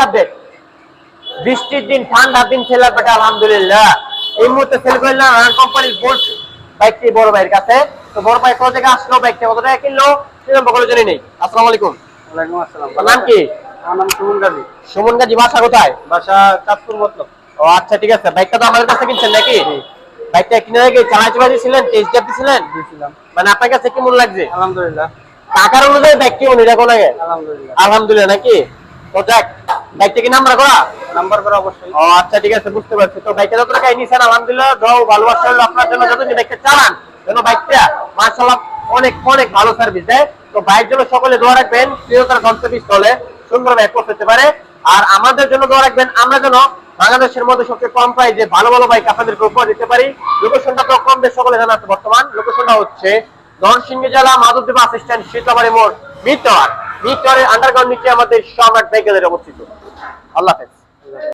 Update. বৃষ্টির দিন, ঠান্ডার দিন সেলার পেটে আলহামদুলিল্লাহ। এই মুহূর্তে সেল করলাম রান কোম্পানির বোল্ট বাইকটি বড় ভাইয়ের কাছে। তো বড় ভাই কোথা থেকে আসলো, বাইকটা কত টাকা কিনলো সেরকম বলে জেনে নেই। আসসালামু আলাইকুম। ওয়ালাইকুম আসসালাম। আপনার নাম কি? আমার নাম সুমন গাজী। সুমন গাজী, বাসা কোথায়? বাসা চাঁদপুর মতলব। ও আচ্ছা, ঠিক আছে। বাইকটা তো আমাদের কাছে কিনছেন নাকি? বাইকটা কিনে আগে চালাই চালাই দিয়েছিলেন, টেস্ট ড্রাইভ দিয়েছিলেন? দিয়েছিলাম। মানে আপনার কাছে কেমন লাগছে? আলহামদুলিল্লাহ। টাকার অনুযায়ী বাইক কেমন এটা কোন আগে? আলহামদুলিল্লাহ। আলহামদুলিল্লাহ নাকি? তো যাক, বাইকটা কি নাম্বার করা? নাম্বার করা অবশ্যই। ও আচ্ছা, ঠিক আছে, বুঝতে পারছি। তো বাইকটা যত টাকা নিছেন আলহামদুলিল্লাহ, দাও ভালোবাসা হলো আপনার জন্য। যত বাইকটা চালান যেন বাইকটা মাশাআল্লাহ অনেক অনেক ভালো সার্ভিস দেয়। তো বাইক জন্য সকলে দোয়া রাখবেন, প্রিয়তার গন্তব্য স্থলে সুন্দরভাবে পৌঁছতে পারে। আর আমাদের জন্য দোয়া রাখবেন, আমরা যেন বাংলাদেশের মধ্যে সবচেয়ে কম প্রাইসে ভালো ভালো বাইক আপনাদেরকে উপহার দিতে পারি। লোকেশনটা তো কম বেশ সকলে জানা আছে। বর্তমান লোকেশনটা হচ্ছে নরসিংদী জেলা মাধবদী বাস স্ট্যান্ড, শীতলাবাড়ি মোড়, মিরটওয়ার। মিরটওয়ারের আন্ডারগ্রাউন্ড নিচে আমাদের সম্রাট বাইক গ্যালারি অবস্থিত। আল্লাহ হাফেজ।